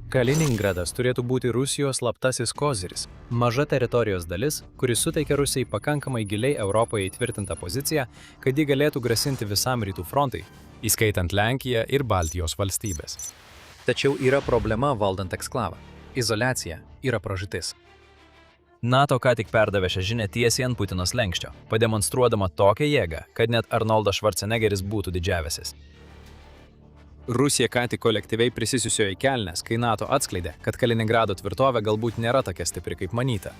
Kaliningradas turėtų būti Rusijos slaptasis koziris, maža teritorijos dalis, kuris suteikia Rusijai pakankamai giliai Europoje įtvirtintą poziciją, kad ji galėtų grasinti visam rytų frontai, įskaitant Lenkiją ir Baltijos valstybės. Tačiau yra problema valdant eksklavą. Izoliacija yra pražūtis. NATO ką tik perdavė šią žinią tiesiai ant Putino slenksčio, pademonstruodama tokią jėgą, kad net Arnoldas Schwarzeneggeris būtų didžiavęsis. Rusija ką tik kolektyviai prisisiusiojo į kelnes, kai NATO atskleidė, kad Kaliningrado tvirtovė galbūt nėra tokia stipri kaip manyta.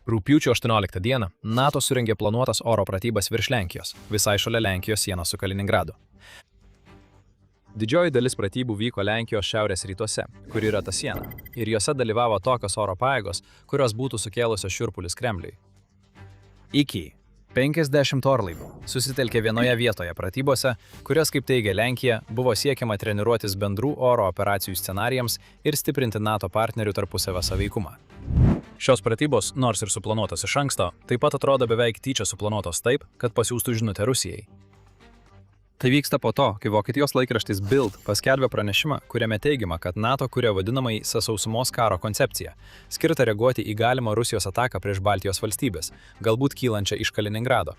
Rugpjūčio 18 dieną NATO surengė planuotas oro pratybas virš Lenkijos, visai šalia Lenkijos sienos su Kaliningradu. Didžioji dalis pratybų vyko Lenkijos šiaurės rytuose, kur yra ta siena, ir jose dalyvavo tokios oro pajėgos, kurios būtų sukėlusios šiurpulius Kremliui. Iki 50 orlaivių susitelkė vienoje vietoje pratybose, kurios, kaip teigia Lenkija, buvo siekiama treniruotis bendrų oro operacijų scenarijams ir stiprinti NATO partnerių tarpusavio sąveikumą. Šios pratybos, nors ir suplanuotos iš anksto, taip pat atrodo beveik tyčia suplanuotos taip, kad pasiųstų žinutę Rusijai. Tai vyksta po to, kai Vokietijos laikraštis Bild paskelbė pranešimą, kuriame teigiama, kad NATO kuria vadinamąjį sausumos karo koncepciją, skirtą reaguoti į galimą Rusijos ataką prieš Baltijos valstybės, galbūt kylančią iš Kaliningrado.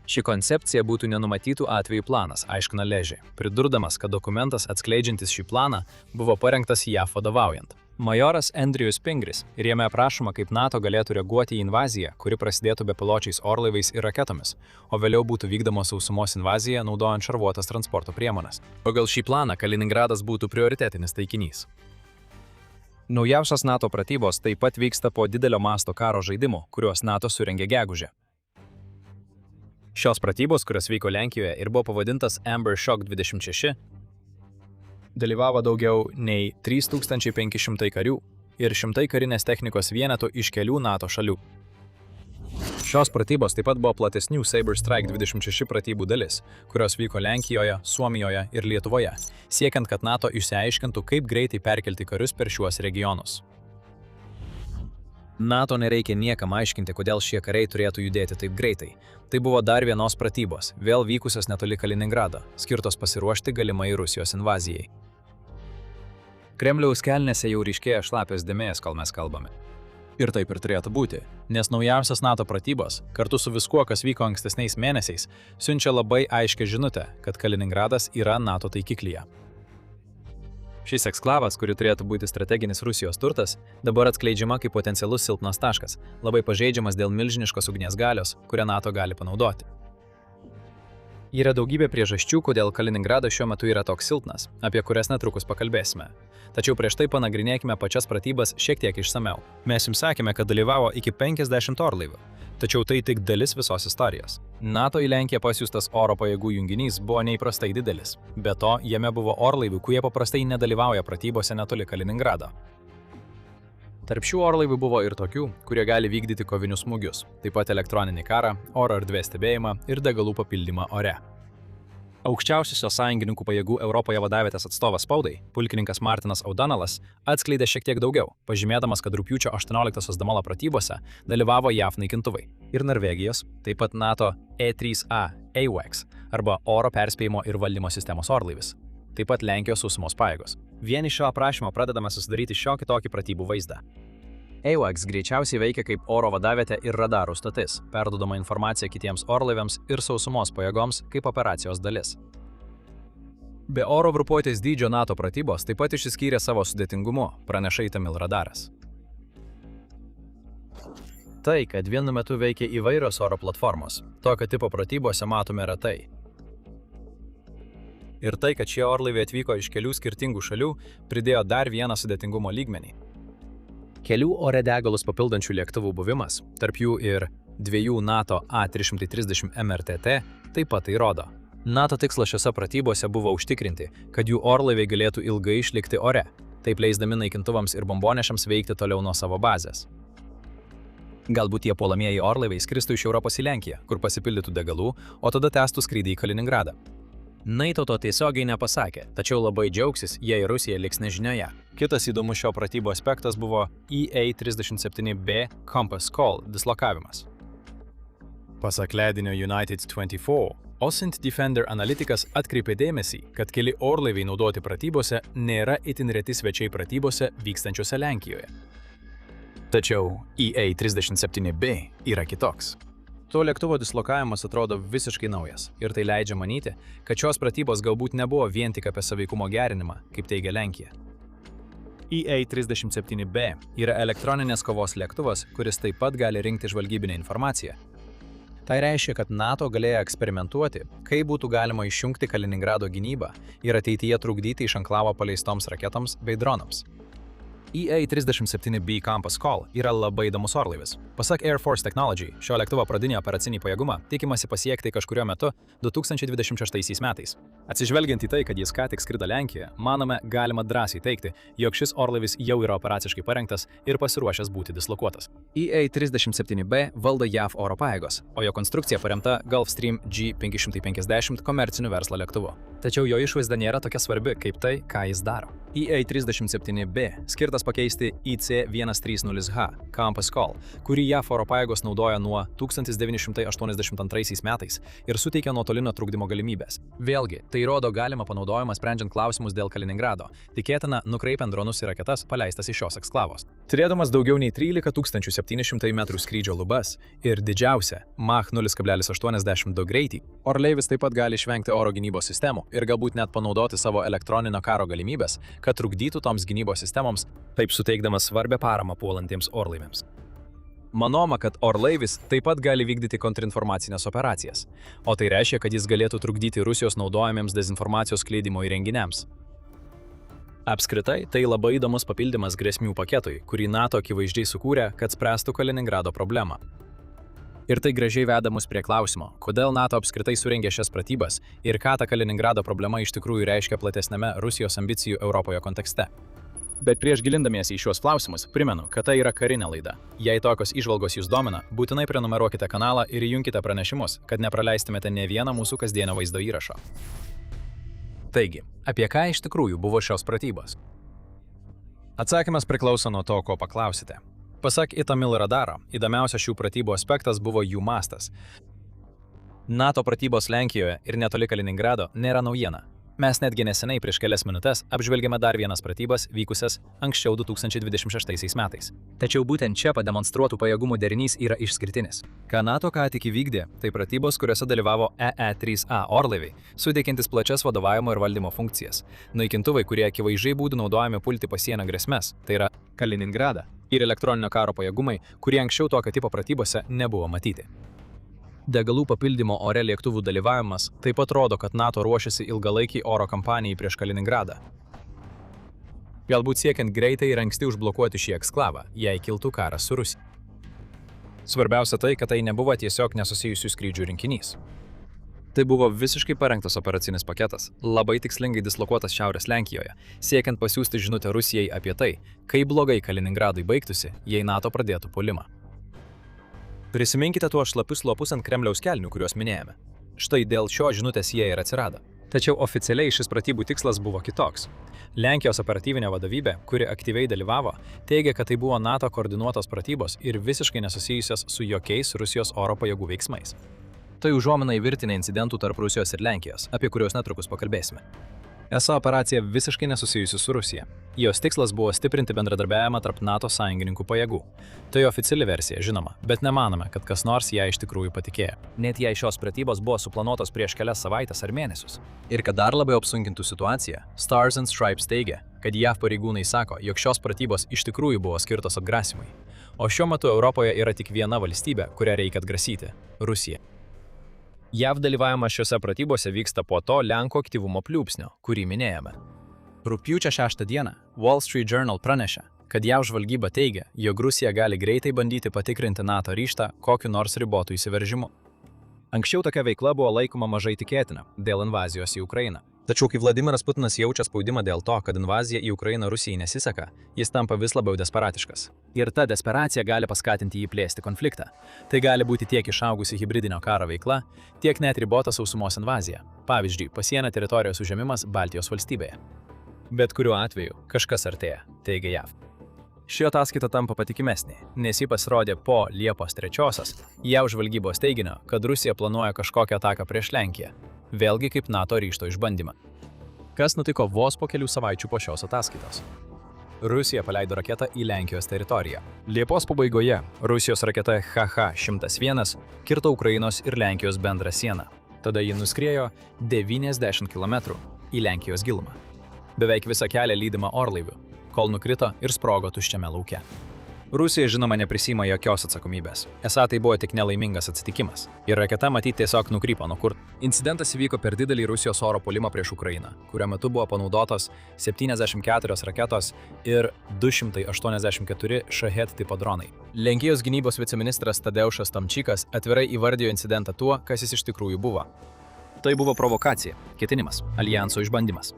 Ši koncepcija būtų nenumatytų atvejų planas, aiškina Ležė, pridurdamas, kad dokumentas atskleidžiantis šį planą buvo parengtas JAV vadovaujant. Majoras Andrius Pingris ir jame aprašoma, kaip NATO galėtų reaguoti į invaziją, kuri prasidėtų bepiločiais orlaiviais ir raketomis, o vėliau būtų vykdoma sausumos invazija naudojant šarvuotas transporto priemones. Pagal šį planą Kaliningradas būtų prioritetinis taikinys. Naujausios NATO pratybos taip pat vyksta po didelio masto karo žaidimų, kuriuos NATO surengė gegužę. Šios pratybos, kurios vyko Lenkijoje ir buvo pavadintas Amber Shock 26, dalyvavo daugiau nei 3500 karių ir 100 karinės technikos vienetų iš kelių NATO šalių. Šios pratybos taip pat buvo platesnių Saber Strike 26 pratybų dalis, kurios vyko Lenkijoje, Suomijoje ir Lietuvoje, siekiant, kad NATO išsiaiškintų, kaip greitai perkelti karius per šiuos regionus. NATO nereikia niekam aiškinti, kodėl šie kariai turėtų judėti taip greitai. Tai buvo dar vienos pratybos, vėl vykusios netoli Kaliningrado, skirtos pasiruošti galimai Rusijos invazijai. Kremliaus kelnėse jau ryškėja šlapios dėmės, kol mes kalbame. Ir taip ir turėtų būti, nes naujausias NATO pratybos, kartu su viskuo, kas vyko ankstesniais mėnesiais, siunčia labai aiškią žinutę, kad Kaliningradas yra NATO taikiklyje. Šis eksklavas, kuri turėtų būti strateginis Rusijos turtas, dabar atskleidžiama kaip potencialus silpnas taškas, labai pažeidžiamas dėl milžiniškos ugnies galios, kurią NATO gali panaudoti. Yra daugybė priežasčių, kodėl Kaliningradas šiuo metu yra toks silpnas, apie kurias netrukus pakalbėsime. Tačiau prieš tai panagrinėkime pačias pratybas šiek tiek išsameu. Mes jums sakėme, kad dalyvavo iki 50 orlaivių, tačiau tai tik dalis visos istorijos. NATO į Lenkiją pasiųstas oro pajėgų junginys buvo neįprastai didelis. Be to, jame buvo orlaivių, kurie paprastai nedalyvauja pratybose netoli Kaliningrado. Tarp šių orlaivių buvo ir tokių, kurie gali vykdyti kovinius smūgius, taip pat elektroninį karą, oro erdvės stebėjimą ir degalų papildymą ore. Aukščiausiosios sąjungininkų pajėgų Europoje vadavietės atstovas spaudai, pulkininkas Martinas O'Donelas, atskleidė šiek tiek daugiau, pažymėdamas, kad rugpjūčio 18-osios Damalo pratybose dalyvavo JAV naikintuvai ir Norvegijos, taip pat NATO E3A AWACS arba oro perspėjimo ir valdymo sistemos orlaivis, taip pat Lenkijos sausumos pajėgos. Vien iš šio aprašymo pradedame susidaryti šiokį tokį pratybų vaizdą. AWACS greičiausiai veikia kaip oro vadavietė ir radarų stotis, perduodama informaciją kitiems orlaiviams ir sausumos pajėgoms kaip operacijos dalis. Be oro grupuotės dydžio NATO pratybos taip pat išsiskyrė savo sudėtingumu, praneša Itamil radaras. Tai, kad vienu metu veikia įvairios oro platformos, tokio tipo pratybose matome retai. Ir tai, kad šie orlaiviai atvyko iš kelių skirtingų šalių, pridėjo dar vieną sudėtingumo lygmenį. Kelių ore degalus papildančių lėktuvų buvimas, tarp jų ir 2 NATO A330 MRTT, taip pat tai rodo. NATO tikslas šiose pratybose buvo užtikrinti, kad jų orlaiviai galėtų ilgai išlikti ore, taip leisdami naikintuvams ir bombonešiams veikti toliau nuo savo bazės. Galbūt tie puolamieji orlaiviai skristų iš Europos į Lenkiją, kur pasipildytų degalų, o tada tęstų skrydį į Kaliningradą. NATO to tiesiogiai nepasakė, tačiau labai džiaugsis, jei Rusija liks nežinioje. Kitas įdomus šio pratybų aspektas buvo EA-37B Compass Call dislokavimas. Pasak leidinio United 24, OSINT Defender analitikas atkreipė dėmesį, kad keli orlaiviai naudoti pratybose nėra itin reti svečiai pratybose vykstančiose Lenkijoje. Tačiau EA-37B yra kitoks. To lėktuvo dislokavimas atrodo visiškai naujas ir tai leidžia manyti, kad šios pratybos galbūt nebuvo vien tik apie sąveikumo gerinimą, kaip teigia Lenkija. EA-37B yra elektroninės kovos lėktuvas, kuris taip pat gali rinkti žvalgybinę informaciją. Tai reiškia, kad NATO galėjo eksperimentuoti, kaip būtų galima išjungti Kaliningrado gynybą ir ateityje trukdyti iš anklavo paleistoms raketoms bei dronams. EA-37B Compass Call yra labai įdomus orlaivis. Pasak Air Force Technology, šio lėktuvo pradinį operacinį pajėgumą tikimasi pasiekti kažkuriuo metu 2026 metais. Atsižvelgiant į tai, kad jis ką tik skrido Lenkijoje, manome, galima drąsiai teikti, jog šis orlaivis jau yra operaciškai parengtas ir pasiruošęs būti dislokuotas. EA-37B valdo JAV oro pajėgos, o jo konstrukcija paremta Gulfstream G550 komerciniu verslo lėktuvu. Tačiau jo išvaizda nėra tokia svarbi kaip tai, ką jis daro. EA-37B skirtas pakeisti IC-130H Compass Call, kurį JAV oro pajėgos naudoja nuo 1982 metais ir suteikia nuotolinio trukdymo galimybės. Vėlgi, tai rodo galimą panaudojimą sprendžiant klausimus dėl Kaliningrado, tikėtina nukreipiant dronus ir raketas paleistas iš šios eksklavos. Turėdamas daugiau nei 13 700 metrų skrydžio lubas ir didžiausią Mach 0,82 greitį, orlaivis taip pat gali išvengti oro gynybos sistemų ir galbūt net panaudoti savo elektroninio karo galimybės, kad trukdytų toms gynybos sistemoms, taip suteikdamas svarbę paramą puolantiems orlaiviams. Manoma, kad orlaivis taip pat gali vykdyti kontrinformacinės operacijas, o tai reiškia, kad jis galėtų trukdyti Rusijos naudojamiems dezinformacijos skleidimo įrenginiams. Apskritai, tai labai įdomus papildymas grėsmių paketui, kurį NATO akivaizdžiai sukūrė, kad spręstų Kaliningrado problemą. Ir tai gražiai veda mus prie klausimo, kodėl NATO apskritai surengė šias pratybas ir ką ta Kaliningrado problema iš tikrųjų reiškia platesniame Rusijos ambicijų Europoje kontekste. Bet prieš gilindamiesi į šiuos klausimus, primenu, kad tai yra karinė laida. Jei tokios įžvalgos jūs domina, būtinai prenumeruokite kanalą ir įjunkite pranešimus, kad nepraleistumėte nė vieną mūsų kasdienio vaizdo įrašo. Taigi, apie ką iš tikrųjų buvo šios pratybos? Atsakymas priklauso nuo to, ko paklausite. Pasak Itamil radaro, įdomiausias šių pratybų aspektas buvo jų mastas. NATO pratybos Lenkijoje ir netoli Kaliningrado nėra naujiena. Mes netgi neseniai prieš kelias minutes apžvelgėme dar vienas pratybas vykusias anksčiau 2026 metais. Tačiau būtent čia pademonstruotų pajėgumų derinys yra išskirtinis. Ką NATO ką tik įvykdė, tai pratybos, kuriuose dalyvavo EE-3A orlaiviai, suteikiantis plačias vadovavimo ir valdymo funkcijas. Naikintuvai, kurie akivaizdžiai būtų naudojami pulti pasienio grėsmes, tai yra Kaliningradą, ir elektroninio karo pajėgumai, kurie anksčiau tokio tipo pratybose nebuvo matyti. Degalų papildymo ore lėktuvų dalyvavimas taip pat rodo, kad NATO ruošiasi ilgalaikiai oro kampanijai prieš Kaliningradą. Galbūt siekiant greitai ir anksti užblokuoti šį eksklavą, jei kiltų karas su Rusija. Svarbiausia tai, kad tai nebuvo tiesiog nesusijusių skrydžių rinkinys. Tai buvo visiškai parengtas operacinis paketas, labai tikslingai dislokuotas Šiaurės Lenkijoje, siekiant pasiųsti žinutę Rusijai apie tai, kaip blogai Kaliningradui baigtųsi, jei NATO pradėtų puolimą. Prisiminkite tuos šlapius lopus ant Kremliaus kelnių, kuriuos minėjome. Štai dėl šio žinutės jie ir atsirado. Tačiau oficialiai šis pratybų tikslas buvo kitoks. Lenkijos operatyvinė vadovybė, kuri aktyviai dalyvavo, teigia, kad tai buvo NATO koordinuotos pratybos ir visiškai nesusijusios su jokiais Rusijos oro pajėgų veiksmais. Tai užuomina į virtinę incidentų tarp Rusijos ir Lenkijos, apie kuriuos netrukus pakalbėsime. Esą operacija visiškai nesusijusi su Rusija. Jos tikslas buvo stiprinti bendradarbiavimą tarp NATO sąjungininkų pajėgų. Tai oficiali versija, žinoma, bet nemanome, kad kas nors ją iš tikrųjų patikėjo. Net jei šios pratybos buvo suplanuotos prieš kelias savaites ar mėnesius. Ir kad dar labiau apsunkintų situaciją, Stars and Stripes teigia, kad JAV pareigūnai sako, jog šios pratybos iš tikrųjų buvo skirtos atgrasimui. O šiuo metu Europoje yra tik viena valstybė, kurią reikia atgrasyti – Rusija. JAV dalyvavimas šiuose pratybose vyksta po to Lenkų aktyvumo pliūpsnio, kurį minėjome. Rugpjūčio 6 dieną Wall Street Journal pranešė, kad JAV žvalgyba teigia, jog Rusija gali greitai bandyti patikrinti NATO ryžtą kokiu nors ribotų įsiveržimu. Anksčiau tokia veikla buvo laikoma mažai tikėtina dėl invazijos į Ukrainą. Tačiau kai Vladimiras Putinas jaučia spaudimą dėl to, kad invazija į Ukrainą Rusijai nesiseka, jis tampa vis labiau desperatiškas. Ir ta desperacija gali paskatinti jį plėsti konfliktą. Tai gali būti tiek išaugusi hibridinio karo veikla, tiek net ribota sausumos invazija. Pavyzdžiui, pasienio teritorijos užėmimas Baltijos valstybėje. Bet kuriuo atveju kažkas artėja, teigia JAV. Ši ataskaita tampa patikimesnė, nes ji pasirodė po Liepos 3-osios JAV žvalgybos teiginio, kad Rusija planuoja kažkokią ataką prieš Lenkiją, vėlgi kaip NATO ryžto išbandymą. Kas nutiko vos po kelių savaičių po šios ataskaitos? Rusija paleido raketą į Lenkijos teritoriją. Liepos pabaigoje Rusijos raketa HH-101 kirto Ukrainos ir Lenkijos bendrą sieną. Tada ji nuskriejo 90 km į Lenkijos gilumą. Beveik visą kelią lydima orlaivių, kol nukrito ir sprogo tuščiame lauke. Rusija žinoma neprisima jokios atsakomybės. Esą tai buvo tik nelaimingas atsitikimas. Ir raketa matyti tiesiog nukrypo nuo kur. Incidentas įvyko per didelį Rusijos oro puolimą prieš Ukrainą, kurio metu buvo panaudotos 74 raketos ir 284 Shahed tipo dronai. Lenkijos gynybos viceministras Tadeušas Tomčikas atvirai įvardijo incidentą tuo, kas jis iš tikrųjų buvo. Tai buvo provokacija, ketinimas, aljanso išbandymas.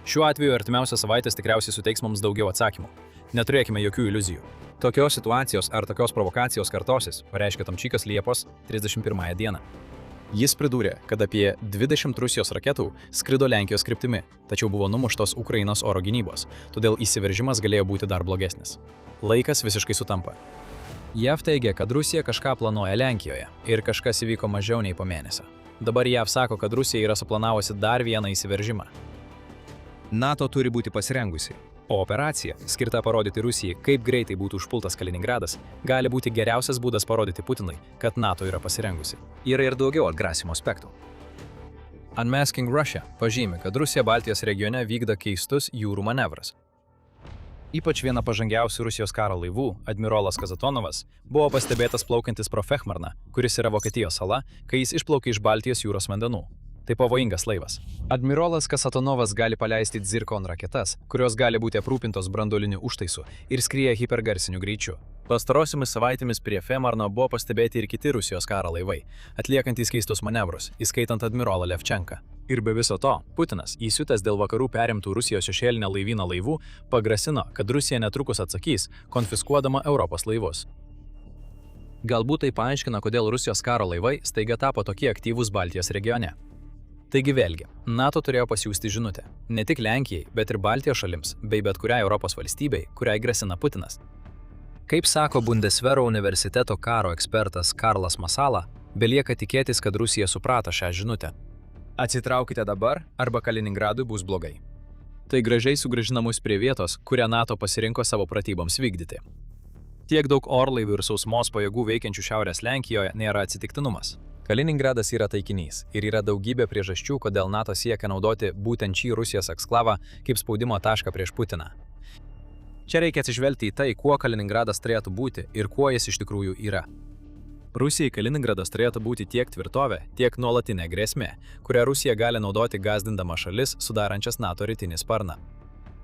Šiuo atveju artimiausios savaitės tikriausiai suteiks mums daugiau atsakymų. Neturėkime jokių iliuzijų. Tokios situacijos ar tokios provokacijos kartosis, pareiškė Tomčikas Liepos 31 dieną. Jis pridūrė, kad apie 20 Rusijos raketų skrido Lenkijos kryptimi, tačiau buvo numuštos Ukrainos oro gynybos, todėl įsiveržimas galėjo būti dar blogesnis. Laikas visiškai sutampa. JAV teigia, kad Rusija kažką planuoja Lenkijoje ir kažkas įvyko mažiau nei po mėnesio. Dabar JAV sako, kad Rusija yra suplanavusi dar vieną įsiveržimą. NATO turi būti pasirengusi, o operacija, skirta parodyti Rusijai, kaip greitai būtų užpultas Kaliningradas, gali būti geriausias būdas parodyti Putinui, kad NATO yra pasirengusi. Yra ir daugiau atgrasimo aspektų. Unmasking Russia pažymi, kad Rusija Baltijos regione vykdo keistus jūrų manevrus. Ypač viena pažangiausių Rusijos karo laivų, admirolas Kazatonovas, buvo pastebėtas plaukiantis pro Fechmarną, kuris yra Vokietijos sala, kai jis išplaukė iš Baltijos jūros vandenų. Tai pavojingas laivas. Admirolas Kasatonovas gali paleisti Zirkon raketas, kurios gali būti aprūpintos branduoliniu užtaisu ir skrieja hipergarsiniu greičiu. Pastarosiomis savaitėmis prie Femarno buvo pastebėti ir kiti Rusijos karo laivai, atliekantys keistus manevrus, įskaitant admirolą Levčenką. Ir be viso to, Putinas, įsiutęs dėl vakarų perimtų Rusijos šešėlinę laivyną laivų, pagrasino, kad Rusija netrukus atsakys, konfiskuodama Europos laivus. Galbūt tai paaiškina, kodėl Rusijos karo laivai staiga tapo tokie aktyvūs Baltijos regione. Taigi vėlgi, NATO turėjo pasiųsti žinutę ne tik Lenkijai, bet ir Baltijos šalims, bei bet kuriai Europos valstybei, kuriai grasina Putinas. Kaip sako Bundeswehro universiteto karo ekspertas Karlas Masala, belieka tikėtis, kad Rusija suprato šią žinutę. Atsitraukite dabar, arba Kaliningradui bus blogai. Tai gražiai sugrąžina mus prie vietos, kurią NATO pasirinko savo pratyboms vykdyti. Tiek daug orlaivių ir sausumos pajėgų veikiančių Šiaurės Lenkijoje nėra atsitiktinumas. Kaliningradas yra taikinys ir yra daugybė priežasčių, kodėl NATO siekia naudoti būtent šį Rusijos eksklavą kaip spaudimo tašką prieš Putiną. Čia reikia atsižvelgti į tai, kuo Kaliningradas turėtų būti ir kuo jis iš tikrųjų yra. Rusijai Kaliningradas turėtų būti tiek tvirtovė, tiek nuolatinė grėsmė, kurią Rusija gali naudoti gąsdindama šalis, sudarančias NATO rytinį sparną.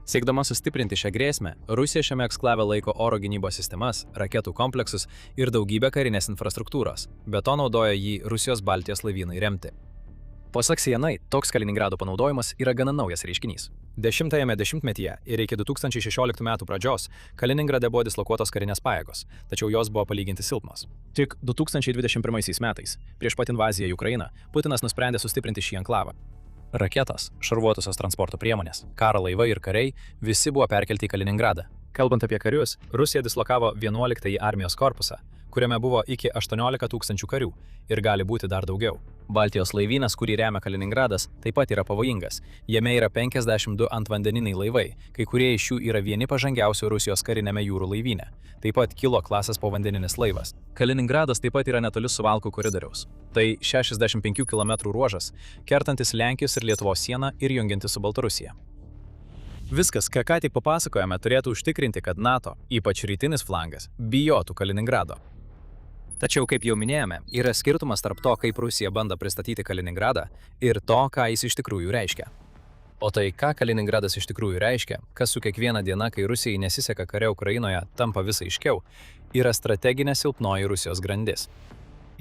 Siekdama sustiprinti šią grėsmę, Rusija šiame eksklave laiko oro gynybos sistemas, raketų kompleksus ir daugybę karinės infrastruktūros, be to naudoja jį Rusijos Baltijos laivynai remti. Pasak CNN, toks Kaliningrado panaudojimas yra gana naujas reiškinys. 10-ame dešimtmetyje ir iki 2016 metų pradžios Kaliningrade buvo dislokuotos karinės pajėgos, tačiau jos buvo palyginti silpnos. Tik 2021 metais, prieš pat invaziją į Ukrainą, Putinas nusprendė sustiprinti šį enklavą. Raketos, šarvuotosios transporto priemonės, karo laivai ir kariai visi buvo perkelti į Kaliningradą. Kalbant apie karius, Rusija dislokavo 11-ąjį armijos korpusą, kuriame buvo iki 18 000 karių ir gali būti dar daugiau. Baltijos laivynas, kurį remia Kaliningradas, taip pat yra pavojingas. Jame yra 52 antvandeniniai laivai, kai kurie iš jų yra vieni pažangiausių Rusijos karinėme jūrų laivyne. Taip pat Kilo klasės povandeninis laivas. Kaliningradas taip pat yra netoli Suvalkų koridoriaus. Tai 65 km ruožas, kertantis Lenkijos ir Lietuvos sieną ir jungiantis su Baltarusija. Viskas, ką tik papasakojame, turėtų užtikrinti, kad NATO, ypač rytinis flangas, bijotų Kaliningrado. Tačiau, kaip jau minėjome, yra skirtumas tarp to, kaip Rusija bando pristatyti Kaliningradą ir to, ką jis iš tikrųjų reiškia. O tai, ką Kaliningradas iš tikrųjų reiškia, kas su kiekviena diena, kai Rusijai nesiseka kare Ukrainoje, tampa vis aiškiau, yra strateginė silpnoji Rusijos grandis.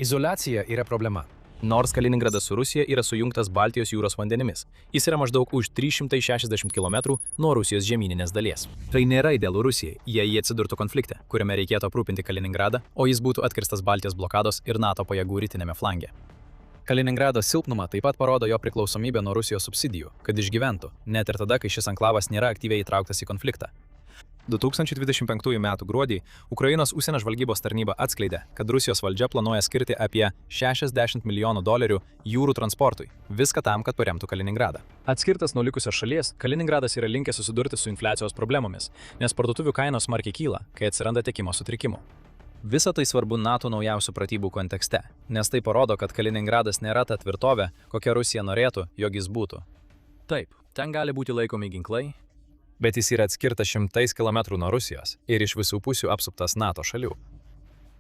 Izoliacija yra problema. Nors Kaliningradas su Rusija yra sujungtas Baltijos jūros vandenimis, jis yra maždaug už 360 km nuo Rusijos žemyninės dalies. Tai nėra idealu Rusijai, jei jie atsidurtų konflikte, kuriame reikėtų aprūpinti Kaliningradą, o jis būtų atkirstas Baltijos blokados ir NATO pajėgų rytinėme flange. Kaliningrado silpnumą taip pat parodo jo priklausomybė nuo Rusijos subsidijų, kad išgyventų, net ir tada, kai šis anklavas nėra aktyviai įtrauktas į konfliktą. 2025 m. gruodį Ukrainos užsienio žvalgybos tarnyba atskleidė, kad Rusijos valdžia planuoja skirti apie $60 milijonų jūrų transportui. Viską tam, kad paremtų Kaliningradą. Atskirtas nuo likusios šalies, Kaliningradas yra linkęs susidurti su infliacijos problemomis, nes parduotuvių kainos smarkiai kyla, kai atsiranda tiekimo sutrikimų. Visa tai svarbu NATO naujausių pratybų kontekste, nes tai parodo, kad Kaliningradas nėra ta tvirtovė, kokia Rusija norėtų, jog jis būtų. Taip, ten gali būti laikomi ginklai, bet jis yra atskirtas 100 km nuo Rusijos ir iš visų pusių apsuptas NATO šalių.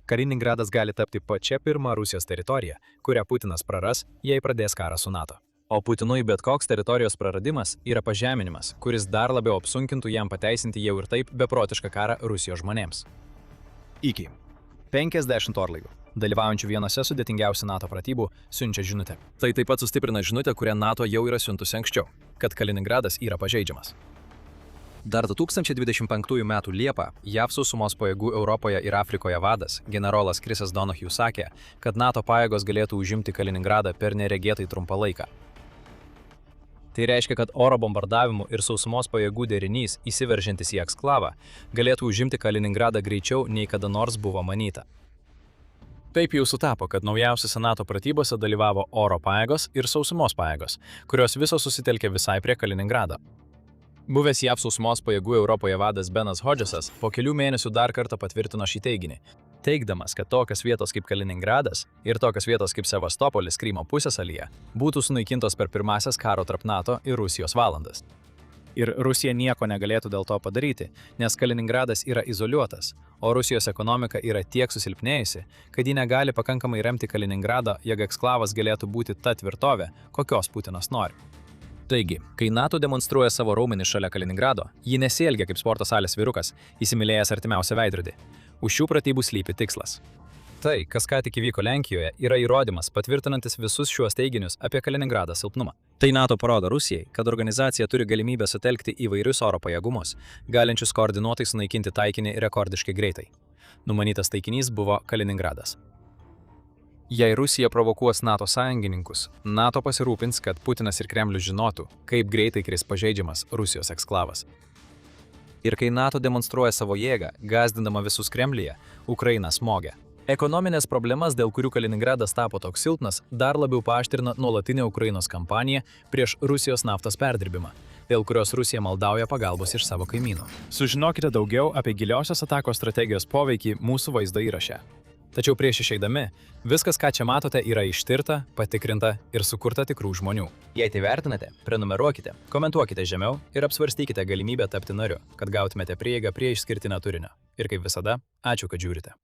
Kaliningradas gali tapti pačia pirma Rusijos teritorija, kurią Putinas praras, jei pradės karą su NATO. O Putinui bet koks teritorijos praradimas yra pažeminimas, kuris dar labiau apsunkintų jam pateisinti jau ir taip beprotišką karą Rusijos žmonėms. Iki 50 orlaivių, dalyvaujančių vienose sudėtingiausių NATO pratybų, siunčia žinutę. Tai taip pat sustiprina žinutę, kurią NATO jau yra siuntusi anksčiau, kad Kaliningradas yra pažeidžiamas. Dar 2025 m. Liepą JAV sausumos pajėgų Europoje ir Afrikoje vadas, generolas Chrisas Donahue sakė, kad NATO pajėgos galėtų užimti Kaliningradą per neregėtai trumpą laiką. Tai reiškia, kad oro bombardavimų ir sausumos pajėgų derinys, įsiveržiantis į eksklavą, galėtų užimti Kaliningradą greičiau nei kada nors buvo manyta. Taip jau sutapo, kad naujausiose NATO pratybose dalyvavo oro pajėgos ir sausumos pajėgos, kurios visos susitelkė visai prie Kaliningrado. Buvęs JAV sausumos pajėgų Europoje vadas Benas Hodgesas po kelių mėnesių dar kartą patvirtino šį teiginį, teigdamas, kad tokios vietos kaip Kaliningradas ir tokios vietos kaip Sevastopolis Krymo pusiasalyje būtų sunaikintos per pirmąsias karo tarp NATO ir Rusijos valandas. Ir Rusija nieko negalėtų dėl to padaryti, nes Kaliningradas yra izoliuotas, o Rusijos ekonomika yra tiek susilpnėjusi, kad ji negali pakankamai remti Kaliningradą, jog eksklavas galėtų būti ta tvirtovė, kokios Putinas nori. Taigi, kai NATO demonstruoja savo raumenį šalia Kaliningrado, ji nesielgia kaip sporto salės vyrukas, įsimylėjęs artimiausią veidrodį. Už šių pratybų slypi tikslas. Tai, kas ką tik įvyko Lenkijoje, yra įrodymas patvirtinantis visus šiuos teiginius apie Kaliningradą silpnumą. Tai NATO parodo Rusijai, kad organizacija turi galimybę sutelkti įvairius oro pajėgumus, galinčius koordinuotai sunaikinti taikinį rekordiškai greitai. Numanytas taikinys buvo Kaliningradas. Jei Rusija provokuos NATO sąjungininkus, NATO pasirūpins, kad Putinas ir Kremlius žinotų, kaip greitai kris pažeidžiamas Rusijos eksklavas. Ir kai NATO demonstruoja savo jėgą, gąsdindama visus Kremliuje, Ukraina smogia. Ekonominės problemas, dėl kurių Kaliningradas tapo toks silpnas, dar labiau paaštrina nuolatinė Ukrainos kampanija prieš Rusijos naftos perdirbimą, dėl kurios Rusija maldauja pagalbos iš savo kaimynų. Sužinokite daugiau apie giliosios atakos strategijos poveikį mūsų vaizdo įraše. Tačiau prieš išeidami, viskas, ką čia matote, yra ištirta, patikrinta ir sukurta tikrų žmonių. Jei tai vertinate, prenumeruokite, komentuokite žemiau ir apsvarstykite galimybę tapti nariu, kad gautumėte prieigą prie išskirtinio turinio. Ir kaip visada, ačiū, kad žiūrite.